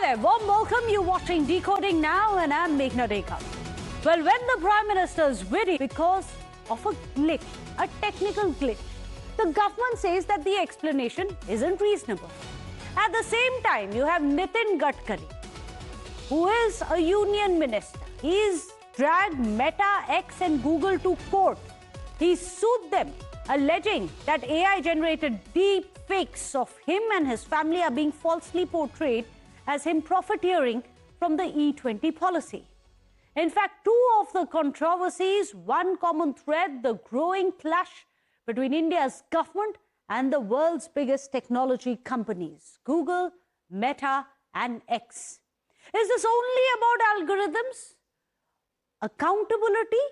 there, warm welcome. You're watching Decoding Now and I'm Meghna Dekha. Well, when the Prime Minister's video, because of a glitch, a technical glitch, the government says that the explanation isn't reasonable. At the same time, you have Nitin Gadkari, who is a union minister. He's dragged Meta, X and Google to court. He sued them, alleging that AI-generated deep fakes of him and his family are being falsely portrayed as him profiteering from the E20 policy. In fact, two of the controversies, one common thread, the growing clash between India's government and the world's biggest technology companies, Google, Meta and X. Is this only about algorithms, accountability,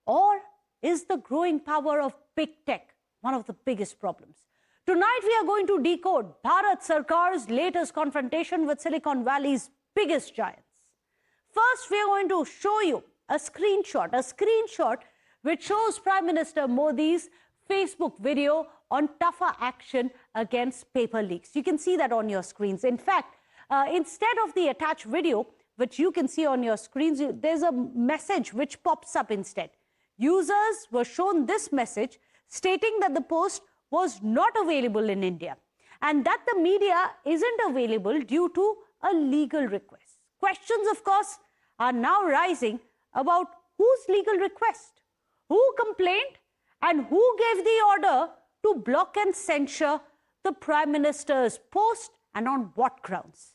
or is the growing power of big tech one of the biggest problems? Tonight, we are going to decode Bharat Sarkar's latest confrontation with Silicon Valley's biggest giants. First, we are going to show you a screenshot which shows Prime Minister Modi's Facebook video on tougher action against paper leaks. You can see that on your screens. In fact, instead of the attached video, which you can see on your screens, there's a message which pops up instead. Users were shown this message stating that the post was not available in India and that the media isn't available due to a legal request. Questions, of course, are now rising about whose legal request, who complained, and who gave the order to block and censure the Prime Minister's post and on what grounds.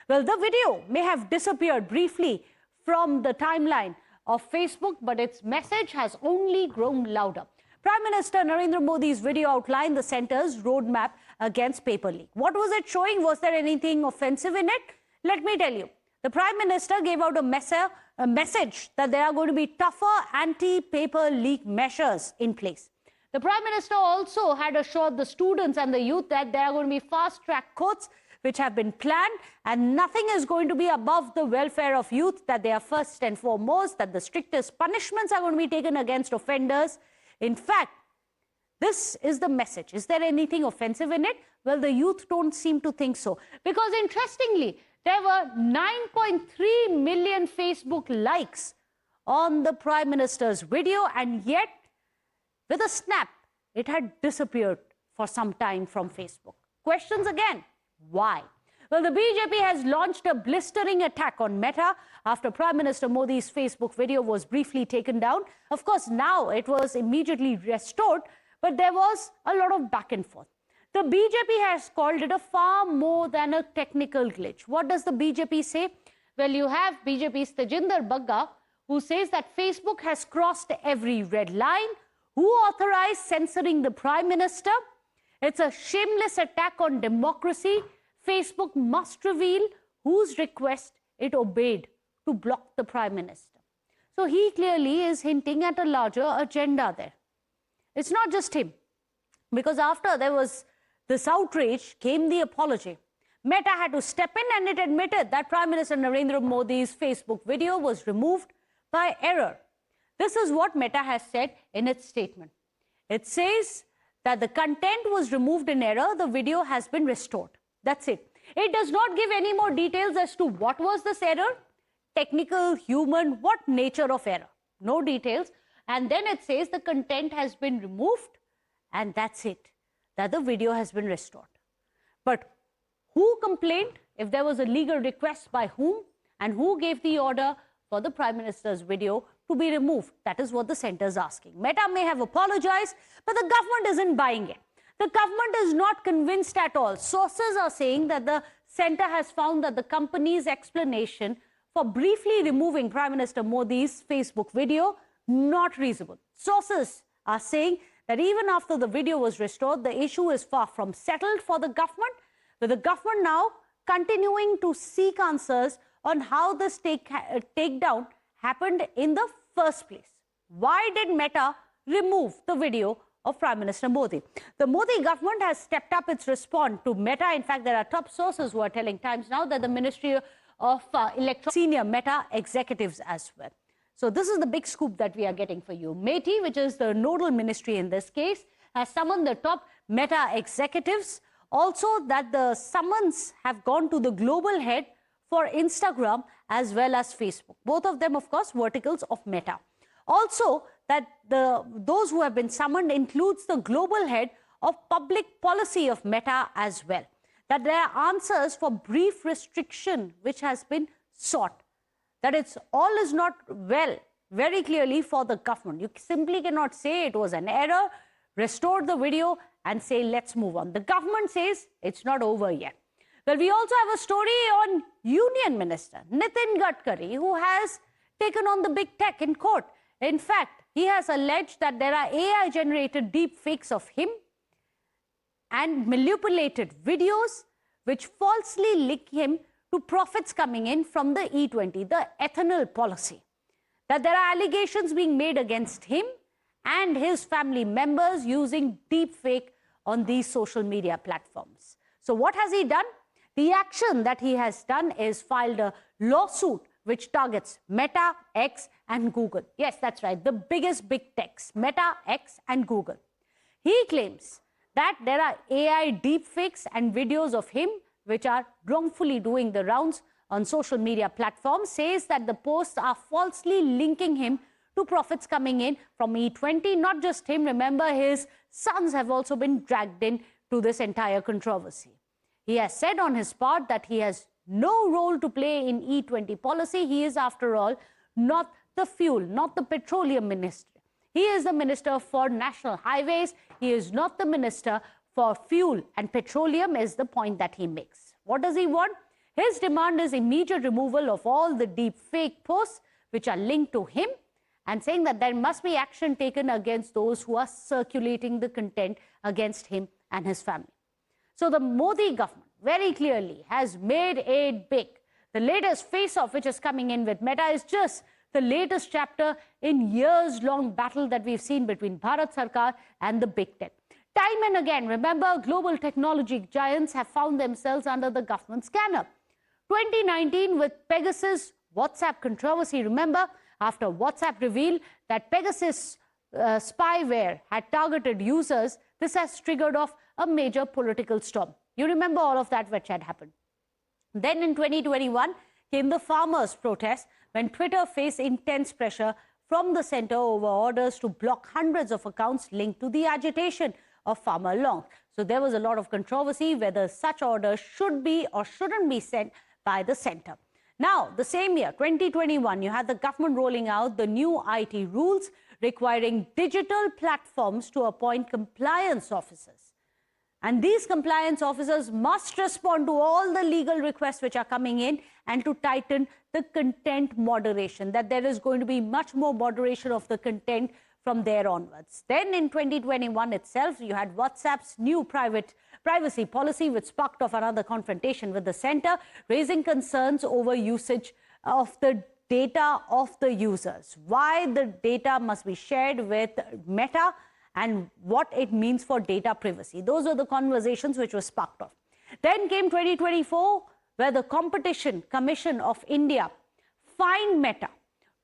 Well, the video may have disappeared briefly from the timeline of Facebook, but its message has only grown louder. Prime Minister Narendra Modi's video outlined the centre's roadmap against paper leak. What was it showing? Was there anything offensive in it? Let me tell you. The Prime Minister gave out a message that there are going to be tougher anti-paper leak measures in place. The Prime Minister also had assured the students and the youth that there are going to be fast-track courts which have been planned and nothing is going to be above the welfare of youth, that they are first and foremost, that the strictest punishments are going to be taken against offenders. In fact, this is the message. Is there anything offensive in it? Well, the youth don't seem to think so. Because interestingly, there were 9.3 million Facebook likes on the Prime Minister's video, and yet, with a snap, it had disappeared for some time from Facebook. Questions again, why? Well, the BJP has launched a blistering attack on Meta after Prime Minister Modi's Facebook video was briefly taken down. Of course, now it was immediately restored, but there was a lot of back and forth. The BJP has called it a far more than a technical glitch. What does the BJP say? Well, you have BJP's Tejinder Bagga, who says that Facebook has crossed every red line. Who authorized censoring the Prime Minister? It's a shameless attack on democracy. Facebook must reveal whose request it obeyed to block the Prime Minister. So he clearly is hinting at a larger agenda there. It's not just him, because after there was this outrage came the apology. Meta had to step in and it admitted that Prime Minister Narendra Modi's Facebook video was removed by error. This is what Meta has said in its statement. It says that the content was removed in error, the video has been restored. That's it. It does not give any more details as to what was this error, technical, human, what nature of error. No details. And then it says the content has been removed and that's it, that the video has been restored. But who complained, if there was a legal request, by whom, and who gave the order for the Prime Minister's video to be removed? That is what the centre is asking. Meta may have apologized, but the government isn't buying it. The government is not convinced at all. Sources are saying that the centre has found that the company's explanation for briefly removing Prime Minister Modi's Facebook video not reasonable. Sources are saying that even after the video was restored, the issue is far from settled for the government, with the government now continuing to seek answers on how this takedown happened in the first place. Why did Meta remove the video of Prime Minister Modi? The Modi government has stepped up its response to Meta. In fact, there are top sources who are telling Times Now that the Ministry of senior Meta executives as well. So this is the big scoop that we are getting for you. MeitY, which is the nodal ministry in this case, has summoned the top Meta executives. Also, that the summons have gone to the global head for Instagram as well as Facebook. Both of them, of course, verticals of Meta. Also, that those who have been summoned includes the global head of public policy of Meta as well. That there are answers for brief restriction which has been sought. That it's all is not well, very clearly for the government. You simply cannot say it was an error, restore the video and say let's move on. The government says it's not over yet. Well, we also have a story on Union Minister Nitin Gadkari, who has taken on the big tech in court. In fact, he has alleged that there are AI-generated deep fakes of him and manipulated videos which falsely link him to profits coming in from the E20, the ethanol policy. That there are allegations being made against him and his family members using deep fake on these social media platforms. So what has he done? The action that he has done is filed a lawsuit which targets Meta, X and Google. Yes, that's right, the biggest big techs, Meta, X and Google. He claims that there are AI deepfakes and videos of him which are wrongfully doing the rounds on social media platforms, says that the posts are falsely linking him to profits coming in from E20. Not just him, remember his sons have also been dragged in to this entire controversy. He has said on his part that he has no role to play in E20 policy. He is, after all, not the fuel, not the petroleum minister. He is the Minister for National Highways. He is not the Minister for Fuel and Petroleum, is the point that he makes. What does he want? His demand is immediate removal of all the deep fake posts which are linked to him, and saying that there must be action taken against those who are circulating the content against him and his family. So the Modi government very clearly has made it big. The latest face-off which is coming in with Meta is just the latest chapter in years-long battle that we've seen between Bharat Sarkar and the big tech. Time and again, remember, global technology giants have found themselves under the government scanner. 2019 with Pegasus WhatsApp controversy, remember, after WhatsApp revealed that Pegasus spyware had targeted users, this has triggered off a major political storm. You remember all of that which had happened. Then in 2021 came the farmers' protest when Twitter faced intense pressure from the center over orders to block hundreds of accounts linked to the agitation of farmer laws. So there was a lot of controversy whether such orders should be or shouldn't be sent by the center. Now, the same year, 2021, you had the government rolling out the new IT rules requiring digital platforms to appoint compliance officers. And these compliance officers must respond to all the legal requests which are coming in and to tighten the content moderation, that there is going to be much more moderation of the content from there onwards. Then in 2021 itself, you had WhatsApp's new privacy policy, which sparked off another confrontation with the center, raising concerns over usage of the data of the users. Why the data must be shared with Meta and what it means for data privacy. Those are the conversations which were sparked off. Then came 2024, where the Competition Commission of India fined Meta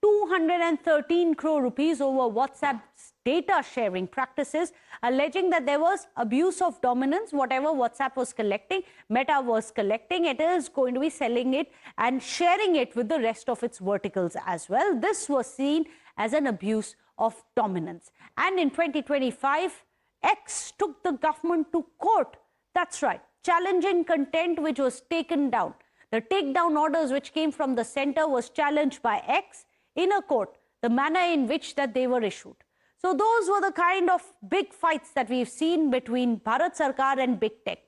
213 crore rupees over WhatsApp's data sharing practices, alleging that there was abuse of dominance. Whatever WhatsApp was collecting, Meta was collecting, it is going to be selling it and sharing it with the rest of its verticals as well. This was seen as an abuse of dominance. And in 2025, X took the government to court. That's right, challenging content which was taken down. The takedown orders which came from the center was challenged by X in a court, the manner in which that they were issued. So those were the kind of big fights that we've seen between Bharat Sarkar and big tech.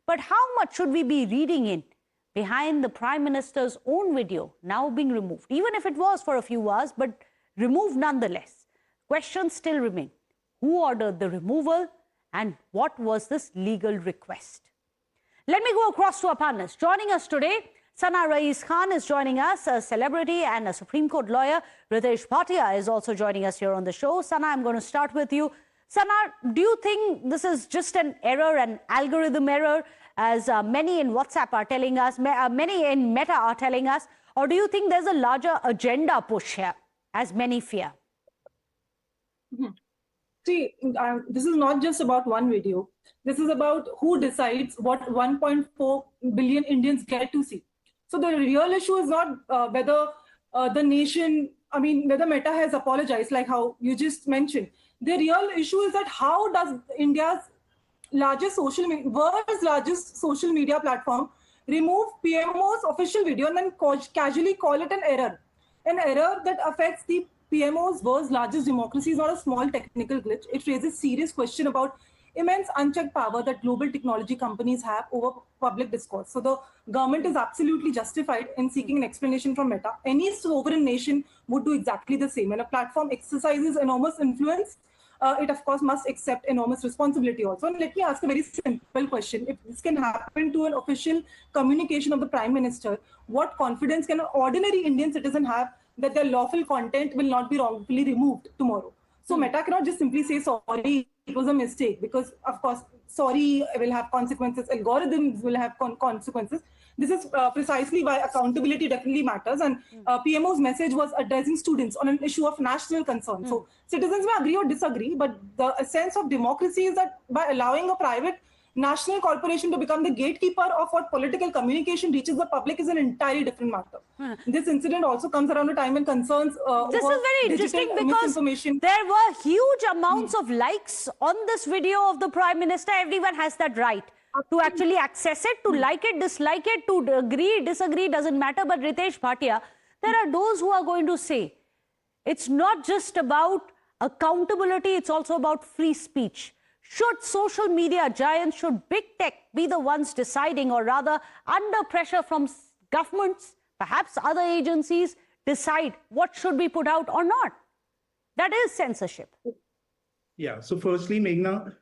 But how much should we be reading in behind the Prime Minister's own video now being removed? Even if it was for a few hours, but removed nonetheless. Questions still remain. Who ordered the removal and what was this legal request? Let me go across to our panelists. Joining us today, Sana Rais Khan is joining us, a celebrity and a Supreme Court lawyer. Ritesh Bhatia is also joining us here on the show. Sana, I'm going to start with you. Sana, do you think this is just an error, an algorithm error, as many in WhatsApp are telling us, many in Meta are telling us, or do you think there's a larger agenda push here, as many fear? See, this is not just about one video. This is about who decides what 1.4 billion Indians get to see. So the real issue is not whether the nation, I mean, whether Meta has apologized, like how you just mentioned. The real issue is that how does India's world's largest social media platform remove PMO's official video and then casually call it an error? An error that affects the PMO's world's largest democracy is not a small technical glitch. It raises serious question about immense unchecked power that global technology companies have over public discourse. So the government is absolutely justified in seeking an explanation from Meta. Any sovereign nation would do exactly the same. When a platform exercises enormous influence, it of course must accept enormous responsibility also. And let me ask a very simple question. If this can happen to an official communication of the Prime Minister, what confidence can an ordinary Indian citizen have that their lawful content will not be wrongfully removed tomorrow? So Meta cannot just simply say, sorry, it was a mistake, because of course, sorry will have consequences, algorithms will have consequences. This is precisely why accountability definitely matters. And PMO's message was addressing students on an issue of national concern. So citizens may agree or disagree, but the essence of democracy is that by allowing a private national corporation to become the gatekeeper of what political communication reaches the public is an entirely different matter. This incident also comes around a time when concerns this is very interesting because there were huge amounts of likes on this video of the Prime Minister. Everyone has that right to actually access it, to like it, dislike it, to agree, disagree, doesn't matter. But Ritesh Bhatia, there are those who are going to say it's not just about accountability, it's also about free speech. Should social media giants, should big tech be the ones deciding, or rather under pressure from governments, perhaps other agencies, decide what should be put out or not? That is censorship. Yeah, so firstly, Meghna,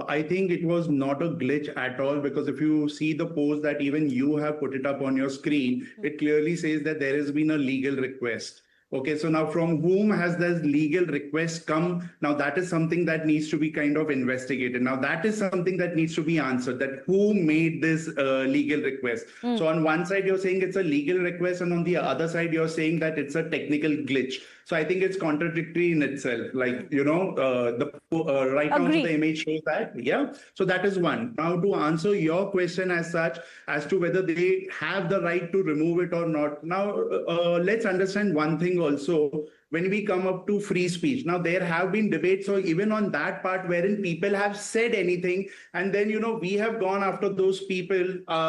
I think it was not a glitch at all, because if you see the post that even you have put it up on your screen, it clearly says that there has been a legal request. Okay, so now from whom has this legal request come? Now that is something that needs to be kind of investigated. Now that is something that needs to be answered, that who made this legal request. So on one side, you're saying it's a legal request, and on the other side, you're saying that it's a technical glitch. So I think it's contradictory in itself. Like, you know, right now the image shows that. Yeah. So that is one. Now to answer your question as such, as to whether they have the right to remove it or not. Now, let's understand one thing also. When we come up to free speech, now there have been debates, so even on that part wherein people have said anything, and then, you know, we have gone after those people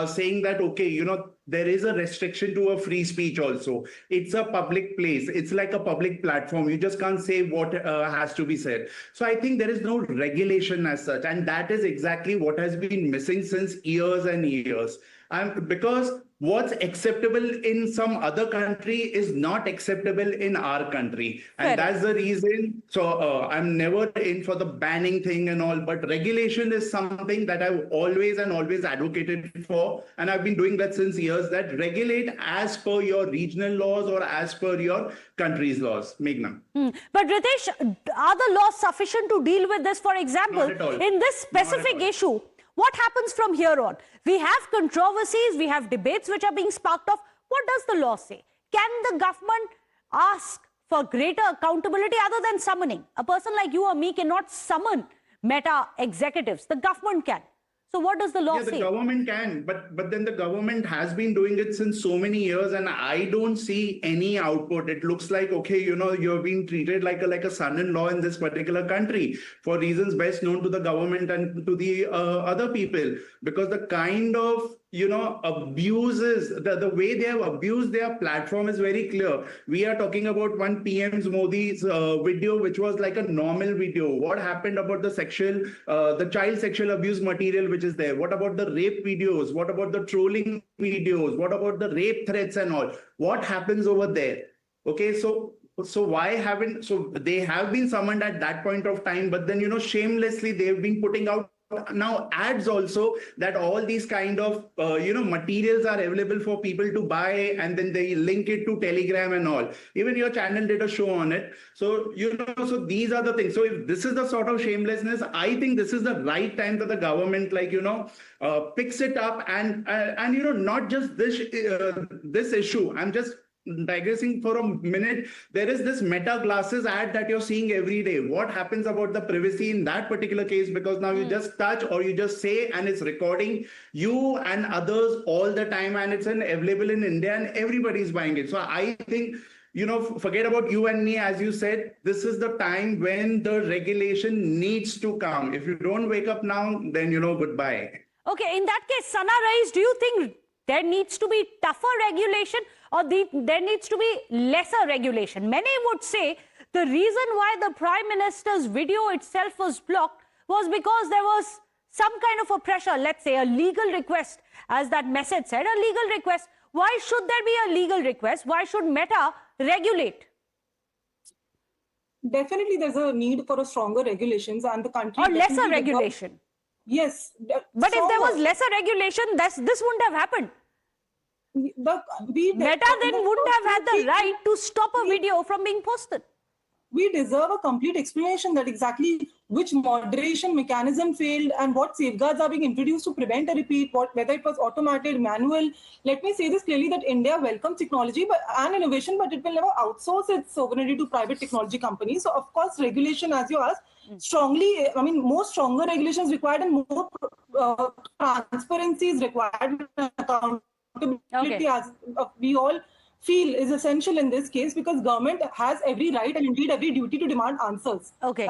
saying that, okay, you know, there is a restriction to a free speech also. It's a public place. It's like a public platform. You just can't say what has to be said. So I think there is no regulation as such. And that is exactly what has been missing since years and years. And because what's acceptable in some other country is not acceptable in our country. And that's the reason. So I'm never in for the banning thing and all, but regulation is something that I've always advocated for. And I've been doing that since years, that regulate as per your regional laws or as per your country's laws. Meghna. But Ritesh, are the laws sufficient to deal with this? For example, in this specific issue, what happens from here on? We have controversies, we have debates which are being sparked off. What does the law say? Can the government ask for greater accountability other than summoning? A person like you or me cannot summon Meta executives. The government can. So what does the law say? The government can, but then the government has been doing it since so many years, and I don't see any output. It looks like, okay, you know, you're being treated like a son-in-law in this particular country for reasons best known to the government and to the other people, because the kind of, you know, abuses, the way they have abused their platform is very clear. We are talking about one PM's Modi's video, which was like a normal video. What happened about the child sexual abuse material which is there? What about the rape videos? What about the trolling videos? What about the rape threats and all? What happens over there? Okay, so why haven't, so they have been summoned at that point of time, but then, you know, shamelessly they've been putting out now ads also that all these kind of you know, materials are available for people to buy, and then they link it to Telegram and all. Even your channel did a show on it. So, you know, so these are the things. So if this is the sort of shamelessness, I think this is the right time that the government, like, you know, picks it up and you know, not just this issue. I'm just digressing for a minute, there is this Meta glasses ad that you're seeing every day. What happens about the privacy in that particular case? Because now you just touch or you just say and it's recording you and others all the time, and it's available in India and everybody's buying it. So I think, forget about you and me, as you said, this is the time when the regulation needs to come. If you don't wake up now, then, goodbye. Okay, in that case, Sana Rais, do you think there needs to be tougher regulation or there needs to be lesser regulation? Many would say the reason why the Prime Minister's video itself was blocked was because there was some kind of a pressure, let's say a legal request, as that message said, a legal request. Why should there be a legal request? Why should Meta regulate? Definitely, there's a need for a stronger regulations, and the country Or lesser regulation. Yes. But if there was lesser regulation, this wouldn't have happened. Meta then wouldn't have had the right to stop a video from being posted. We deserve a complete explanation that exactly which moderation mechanism failed and what safeguards are being introduced to prevent a repeat, whether it was automated, manual. Let me say this clearly, that India welcomes technology and innovation, but it will never outsource its sovereignty to private technology companies. So, of course, regulation, as you asked, more stronger regulations required and more transparency is required. Accountability, as we all feel, is essential in this case, because government has every right and indeed every duty to demand answers. Okay.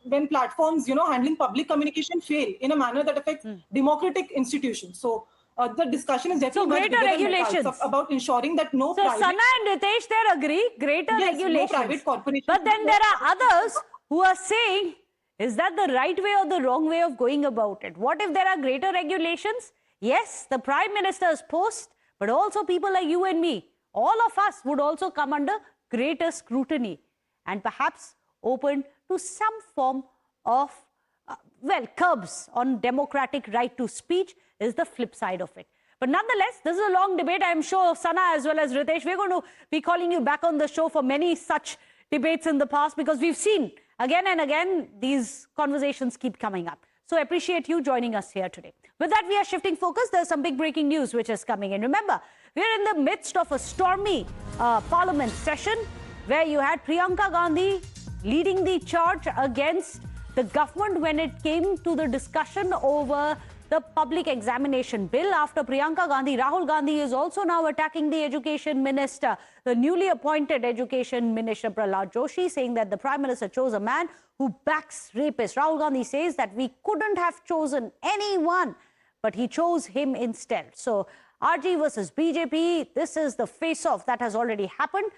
When platforms, handling public communication fail in a manner that affects democratic institutions. So the discussion is definitely greater regulations about ensuring that no. So Sana and Ritesh, they agree, greater regulations. No private corporation. But then there are others who are saying, is that the right way or the wrong way of going about it? What if there are greater regulations? Yes, the Prime Minister's post, but also people like you and me, all of us would also come under greater scrutiny and perhaps open to some form of, curbs on democratic right to speech is the flip side of it. But nonetheless, this is a long debate. I'm sure Sana as well as Ritesh, we're going to be calling you back on the show for many such debates in the past, because we've seen again and again these conversations keep coming up. So I appreciate you joining us here today. With that, we are shifting focus. There's some big breaking news which is coming in. Remember, we're in the midst of a stormy parliament session where you had Priyanka Gandhi leading the charge against the government when it came to the discussion over the public examination bill. After Priyanka Gandhi, Rahul Gandhi is also now attacking the education minister, the newly appointed education minister Prahlad Joshi, saying that the Prime Minister chose a man who backs rapists. Rahul Gandhi says that we couldn't have chosen anyone, but he chose him instead. So RG versus BJP, this is the face-off that has already happened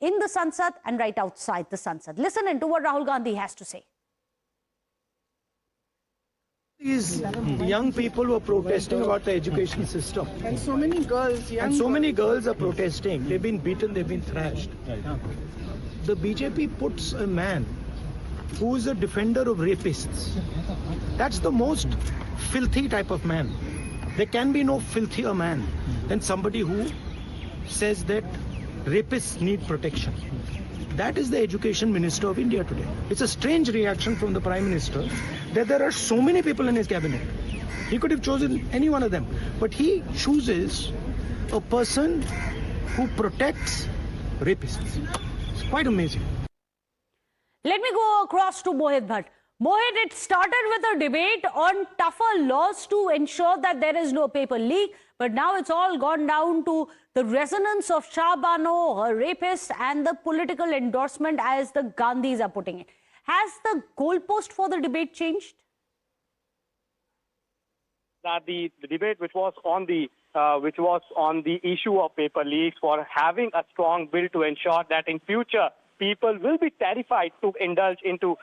in the Sansad and right outside the Sansad. Listen in to what Rahul Gandhi has to say. These young people were protesting about the education system. And so many girls, many girls are protesting. They've been beaten, they've been thrashed. The BJP puts a man who is a defender of rapists. That's the most filthy type of man. There can be no filthier man than somebody who says that rapists need protection. That is the education minister of India today. It's a strange reaction from the Prime Minister that there are so many people in his cabinet. He could have chosen any one of them, but he chooses a person who protects rapists. It's quite amazing. Let me go across to Mohit Bhatt. Mohit, it started with a debate on tougher laws to ensure that there is no paper leak, but now it's all gone down to the resonance of Shah Bano, her rapist, and the political endorsement, as the Gandhis are putting it. Has the goalpost for the debate changed? That the debate which was on the issue of paper leaks, for having a strong bill to ensure that in future people will be terrified to indulge into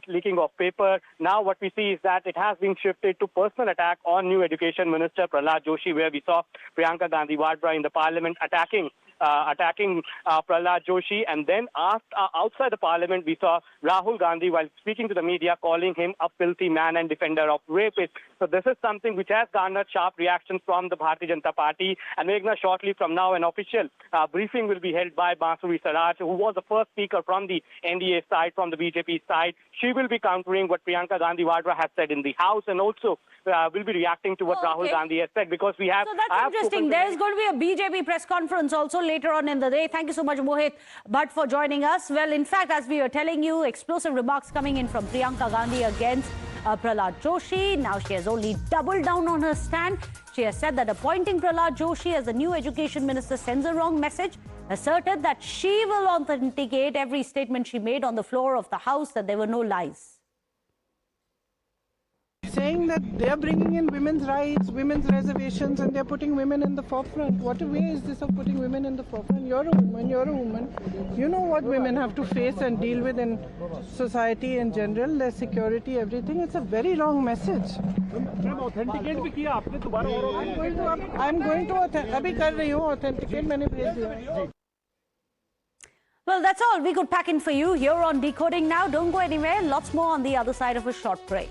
leaking of paper. Now what we see is that it has been shifted to personal attack on new Education Minister Prahlad Joshi, where we saw Priyanka Gandhi Vadra in the parliament attacking Prahlad Joshi, and then outside the parliament we saw Rahul Gandhi, while speaking to the media, calling him a filthy man and defender of rapists. So this is something which has garnered sharp reactions from the Bharatiya Janata Party. And Meghna, shortly from now, an official briefing will be held by Bansuri Saraj, who was the first speaker from the NDA side, from the BJP side. She will be countering what Priyanka Gandhi Vadra has said in the House, and also will be reacting to what Rahul Gandhi has said, because we have... So that's interesting. There's going to be a BJP press conference also later on in the day. Thank you so much, Mohit, but for joining us. Well, in fact, as we were telling you, explosive remarks coming in from Priyanka Gandhi against Prahlad Joshi. Now she has only doubled down on her stand. She has said that appointing Prahlad Joshi as the new education minister sends a wrong message, asserted that she will authenticate every statement she made on the floor of the House, that there were no lies. Saying that they're bringing in women's rights, women's reservations, and they're putting women in the forefront. What a way is this of putting women in the forefront? You're a woman. You know what women have to face and deal with in society in general, their security, everything. It's a very wrong message. I'm going to अभी कर रही हूँ authenticate, मैंने भेज दिया. Well, that's all we could pack in for you here on Decoding Now. Don't go anywhere. Lots more on the other side of a short break.